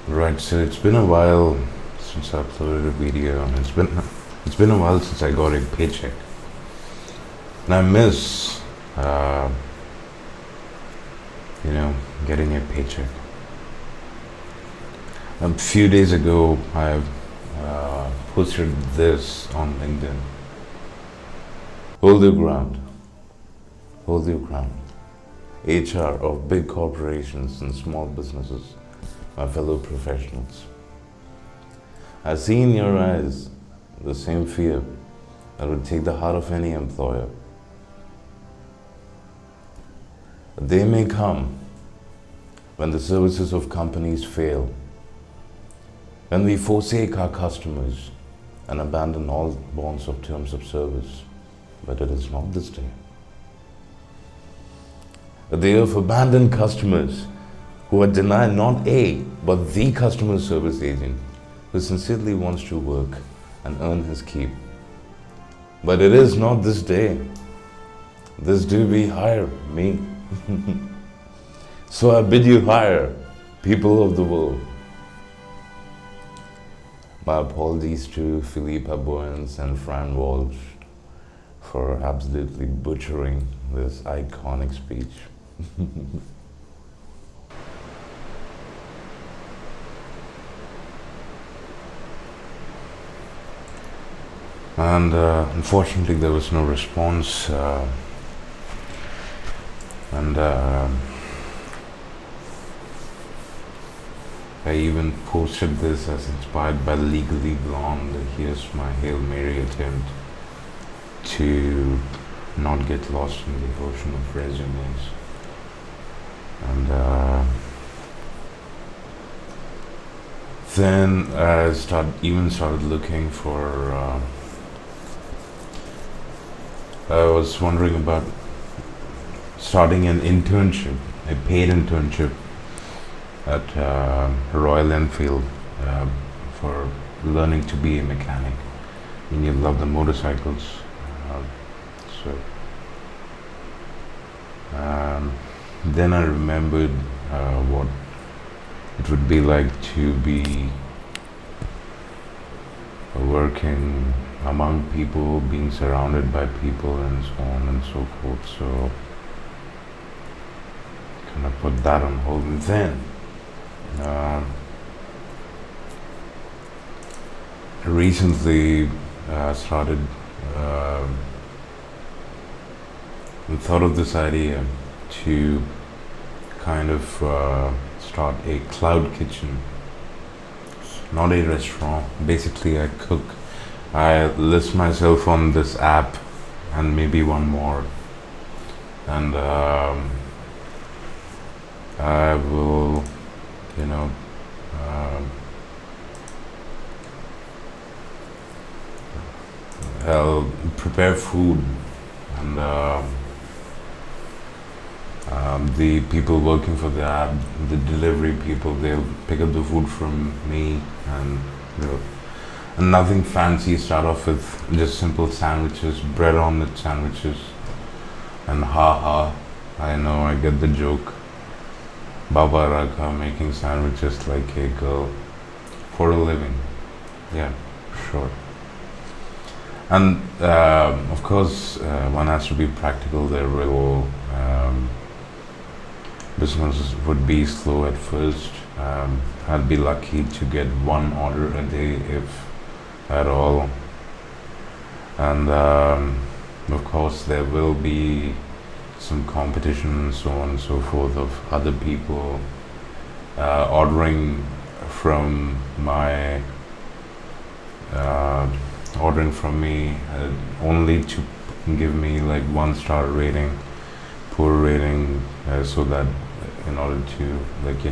Right, so it's been a while since I uploaded a video, and it's been a while since I got a paycheck, and I miss, uh, you know, getting a paycheck. A few days ago, I posted this on LinkedIn. Hold your ground, hold your ground. HR of big corporations and small businesses, my fellow professionals. I see in your eyes the same fear that would take the heart of any employer. A day may come when the services of companies fail, when we forsake our customers and abandon all bonds of terms of service. But it is not this day. A day of abandoned customers who are denied not a, but the customer service agent who sincerely wants to work and earn his keep. But it is not this day. This day we hire me. So I bid you hire, people of the world. My apologies to Philippe Aboyens and Fran Walsh for absolutely butchering this iconic speech. And unfortunately, there was no response. And I even posted this as inspired by Legally Blonde. Here's my Hail Mary attempt to not get lost in the ocean of resumes. And then I started looking for. I was wondering about starting an internship, a paid internship at Royal Enfield for learning to be a mechanic. And you love the motorcycles, so. Then I remembered what it would be like to be working among people, being surrounded by people, and so on and so forth. So kind of put that on hold. And then recently started and thought of this idea to kind of start a cloud kitchen. Not a restaurant. Basically, I cook. I list myself on this app and maybe one more, and I will, you know, I'll prepare food, and the people working for the app, the delivery people, they'll pick up the food from me, and nothing fancy. Start off with just simple sandwiches, bread omelette sandwiches, and I know, I get the joke. Baba Raga making sandwiches like a girl for a living. Yeah, sure. And of course, one has to be practical. There will businesses would be slow at first. I'd be lucky to get one order a day, if at all. And of course, there will be some competition and so on and so forth of other people ordering from me, only to give me like 1-star rating, poor rating, so that in order to, like,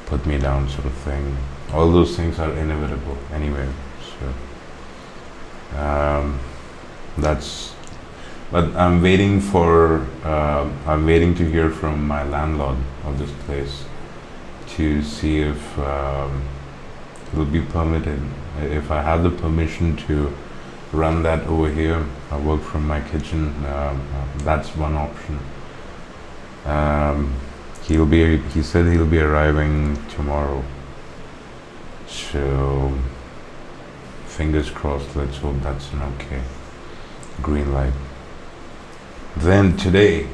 put me down, sort of thing. All those things are inevitable anyway. So that's. But I'm waiting to hear from my landlord of this place to see if it will be permitted. If I have the permission to run that over here, I work from my kitchen. That's one option. He said he'll be arriving tomorrow. So fingers crossed. Let's hope that's an okay green light. Then today,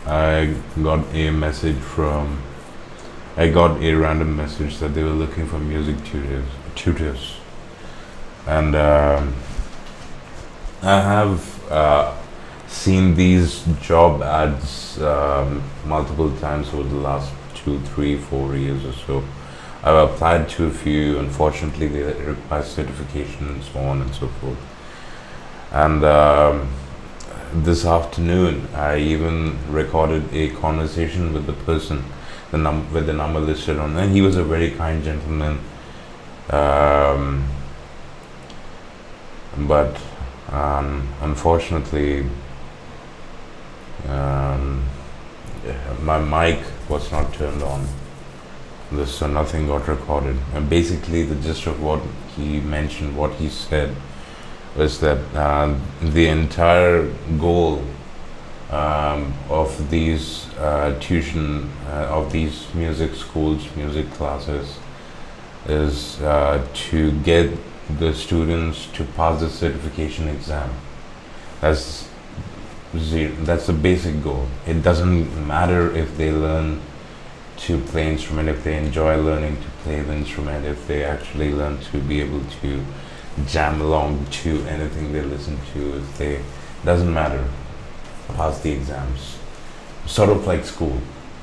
I got a message from. I got a random message that they were looking for music tutors, and I have seen these job ads multiple times over the last 2, 3, 4 years or so. I've applied to a few. Unfortunately, they require certification and so on and so forth. And this afternoon, I even recorded a conversation with the person, with the number listed on, and he was a very kind gentleman. Um, but unfortunately, um, my mic was not turned on. So nothing got recorded. And basically, the gist of what he mentioned, what he said, was that the entire goal of these of these music schools, music classes, is to get the students to pass the certification exam. That's that's the basic goal. It doesn't matter if they learn to play instrument, if they enjoy learning to play the instrument, if they actually learn to be able to jam along to anything they listen to, if they, doesn't matter, pass the exams. Sort of like school.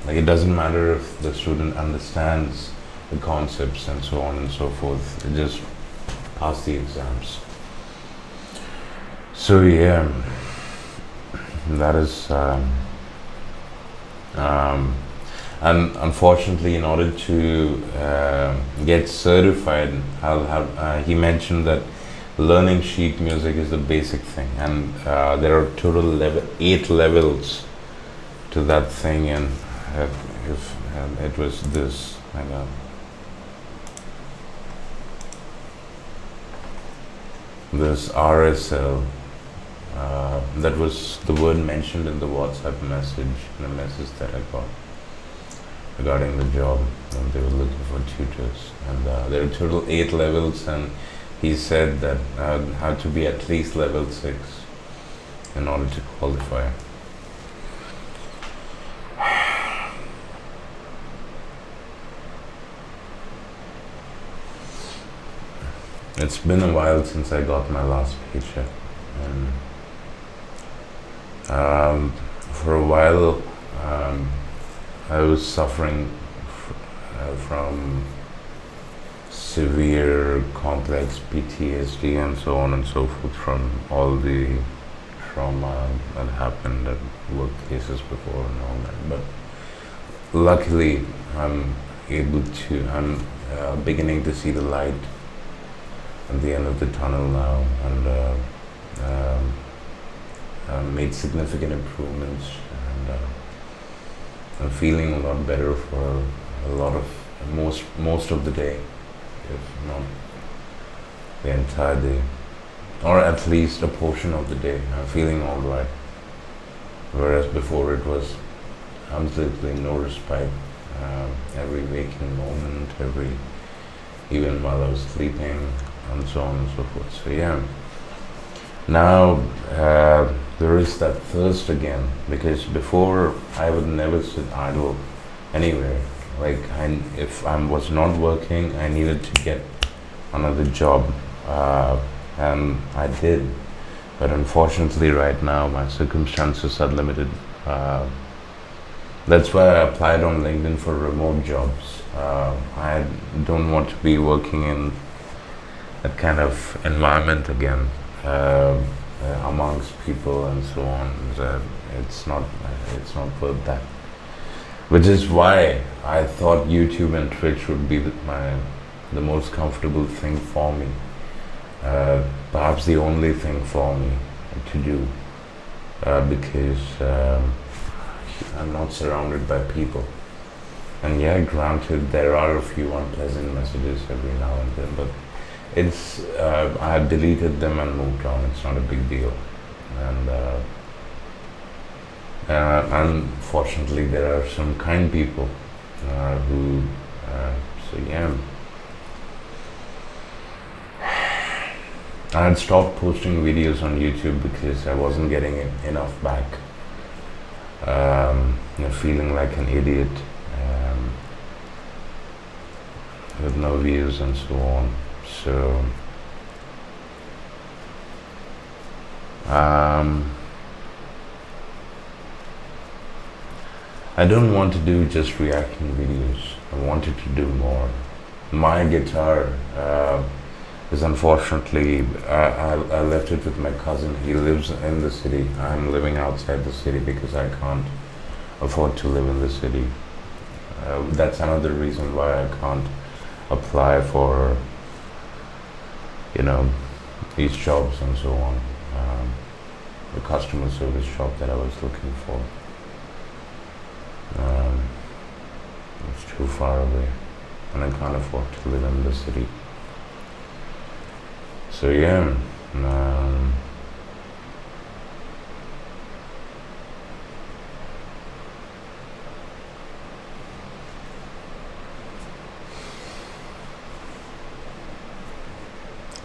Like, it doesn't matter if the student understands the concepts and so on and so forth. It just pass the exams. So yeah, that is and unfortunately, in order to get certified, I'll have. He mentioned that learning sheet music is the basic thing, and there are total 8 levels to that thing. And if it was this, hang on. This RSL. That was the word mentioned in the WhatsApp message, the message that I got regarding the job, and they were looking for tutors. And there are total 8 levels, and he said that had to be at least level 6 in order to qualify. It's been a while since I got my last paycheck, and for a while I was suffering from severe complex PTSD and so on and so forth from all the trauma that happened at workplaces before and all that. But luckily, I'm beginning to see the light at the end of the tunnel now, and made significant improvements, and I'm feeling a lot better for a lot of most of the day, if not the entire day, or at least a portion of the day. I'm feeling all right, whereas before it was absolutely no respite. Every waking moment, even while I was sleeping, and so on and so forth. So yeah, now there is that thirst again, because before I would never sit idle anywhere. Like, if I was not working, I needed to get another job, and I did. But unfortunately, right now my circumstances are limited. That's why I applied on LinkedIn for remote jobs. I don't want to be working in that kind of environment again, amongst people and so on. It's not worth that. Which is why I thought YouTube and Twitch would be the most comfortable thing for me. Perhaps the only thing for me to do, because I'm not surrounded by people. And yeah, granted, there are a few unpleasant messages every now and then, but it's I have deleted them and moved on. It's not a big deal. And Unfortunately, there are some kind people who. So yeah, I had stopped posting videos on YouTube because I wasn't getting enough back. Feeling like an idiot with no views and so on. So I don't want to do just reaction videos. I wanted to do more. My guitar is unfortunately, I left it with my cousin. He lives in the city. I'm living outside the city because I can't afford to live in the city. That's another reason why I can't apply for, you know, these jobs and so on. The customer service job that I was looking for. It's too far away, and I can't afford to live in the city. So yeah,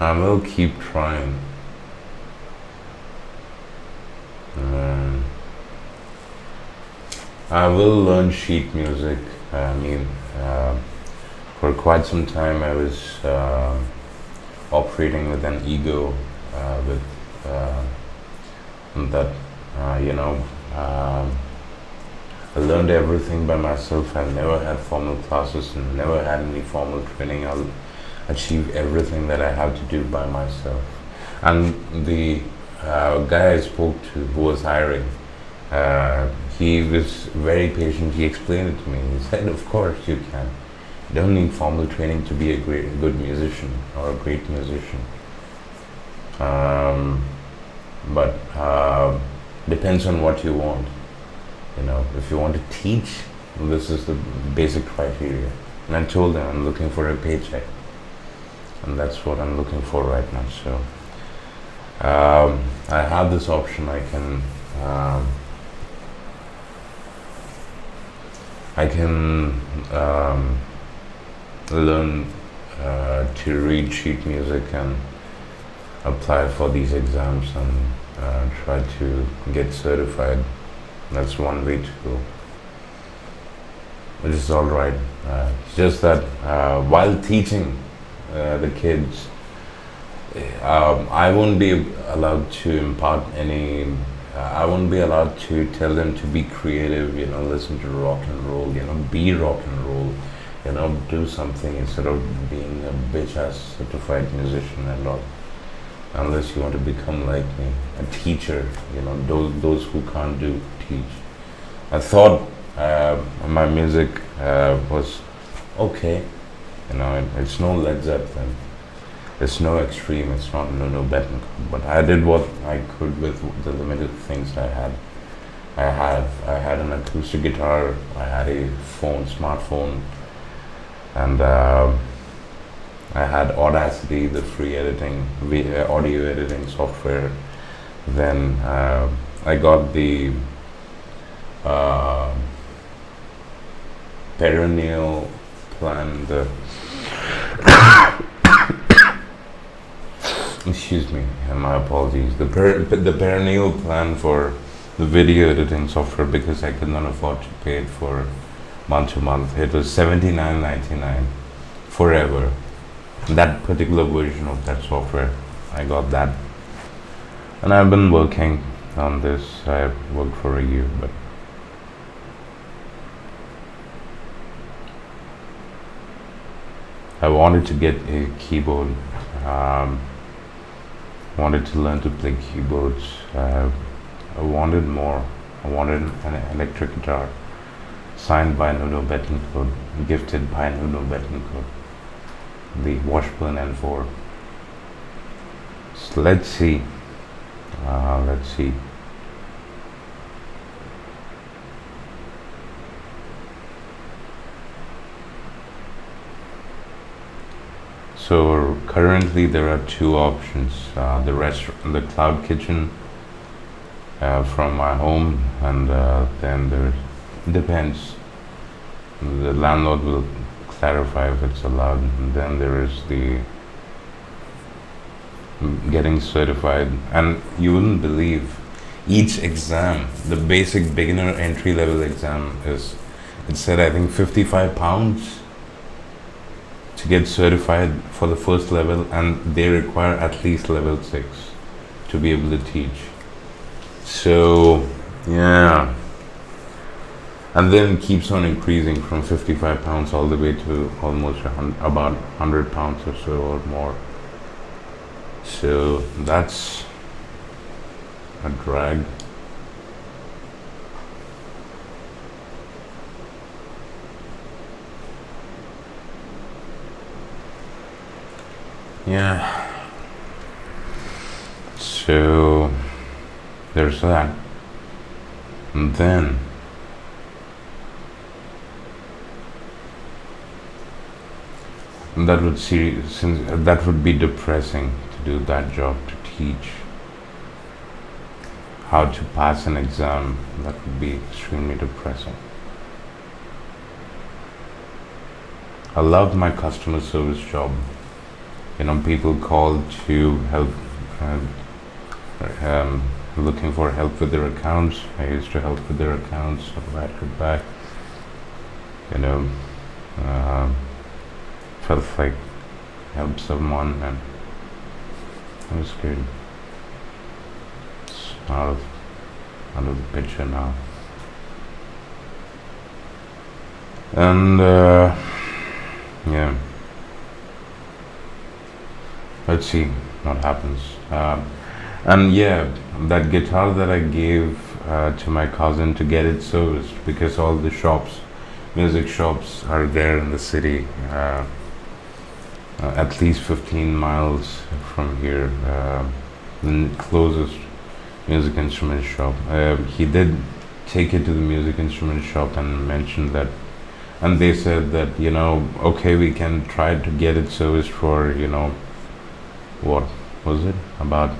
I will keep trying. I will learn sheet music. I mean, for quite some time I was operating with an ego, with that, you know, I learned everything by myself. I never had formal classes and never had any formal training. I'll achieve everything that I have to do by myself. And the guy I spoke to who was hiring, he was very patient. He explained it to me. He said, "Of course you can. You don't need formal training to be a good musician or a great musician. But depends on what you want. You know, if you want to teach, this is the basic criteria." And I told him I'm looking for a paycheck, and that's what I'm looking for right now. So I have this option. I can learn to read sheet music and apply for these exams and try to get certified. That's one way to go, which is all right. It's just that while teaching the kids, I won't be allowed to impart any. I won't be allowed to tell them to be creative. You know, listen to rock and roll. You know, be rock and roll. You know, do something instead of being a bitch ass certified musician and all. Unless you want to become like me, a teacher. You know, those who can't do teach. I thought my music was okay. You know, it's no Led Zeppelin. It's no Extreme, it's not no Bettencourt, but I did what I could with the limited things I had. I had an acoustic guitar, I had a smartphone, and I had Audacity, the free audio editing software. Then I got the perennial plan, excuse me, my apologies. The perennial plan for the video editing software, because I could not afford to pay it for month to month. It was $79.99 forever. That particular version of that software, I got that, and I've been working on this. I worked for a year, but I wanted to get a keyboard. Wanted to learn to play keyboards. I wanted more. I wanted an electric guitar signed by Nuno Bettencourt, gifted by Nuno Bettencourt, the Washburn N4. So let's see. Let's see. So currently there are two options: the Cloud Kitchen from my home, and then there depends. The landlord will clarify if it's allowed. And then there is the getting certified, and you wouldn't believe each exam, the basic beginner entry level exam is, it said I think £55 to get certified for the first level, and they require at least level 6 to be able to teach. So yeah, and then it keeps on increasing from £55 all the way to almost about £100 or so or more. So that's a drag. Yeah. So there's that. And then that would be depressing to do that job, to teach how to pass an exam. That would be extremely depressing. I love my customer service job. People call to help, looking for help with their accounts. I used to help with their accounts, so I write back. Felt like help someone, and it was good. It's out of the picture now. And yeah, let's see what happens. And yeah, that guitar that I gave to my cousin to get it serviced, because all the music shops are there in the city, at least 15 miles from here. The closest music instrument shop. He did take it to the music instrument shop and mentioned that, and they said that, okay, we can try to get it serviced for, what was it, about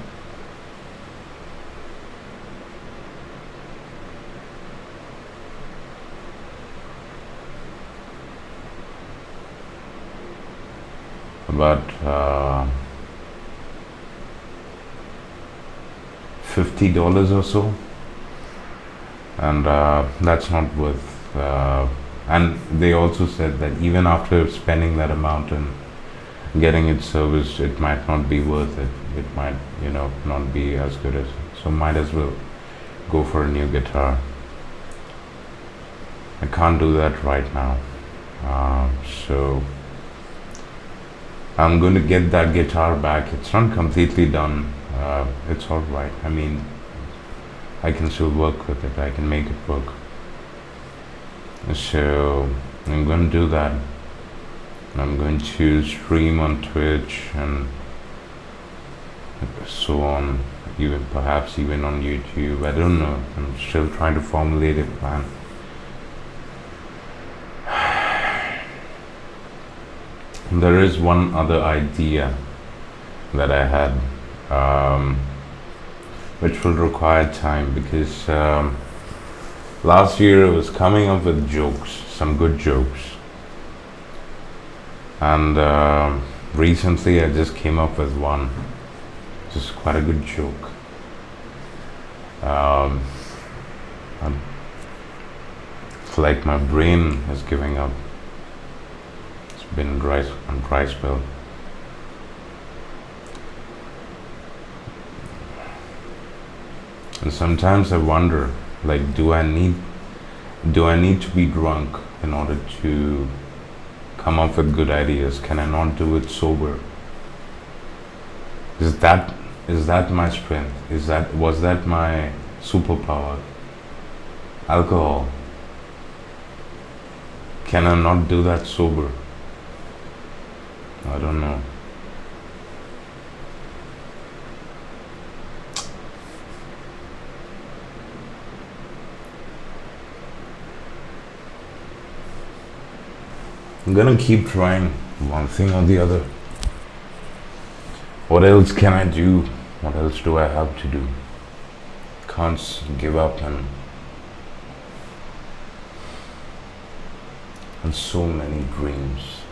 $50 or so, and that's not worth. And they also said that even after spending that amount and getting it serviced, it might not be worth it. It might, not be as good as. So might as well go for a new guitar. I can't do that right now. So I'm going to get that guitar back. It's not completely done. It's all right. I mean, I can still work with it. I can make it work. So I'm going to do that. I'm going to stream on Twitch and so on, perhaps even on YouTube. I don't know. I'm still trying to formulate a plan. There is one other idea that I had, which will require time, because last year I was coming up with jokes, some good jokes, and recently I just came up with one, just quite a good joke. It's like my brain is giving up. Been on dry spell. And sometimes I wonder, like, do I need to be drunk in order to come up with good ideas? Can I not do it sober? Is that my strength? Was that my superpower? Alcohol. Can I not do that sober? I don't know. I'm gonna keep trying one thing or the other. What else can I do? What else do I have to do? can't give up, and so many dreams,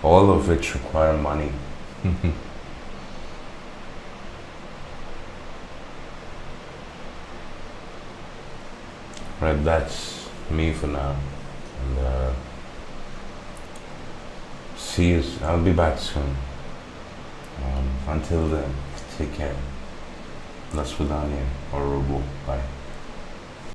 all of which require money. Right, that's me for now. And see you. I'll be back soon. Until then, take care. Lasvidania or Robo. Bye.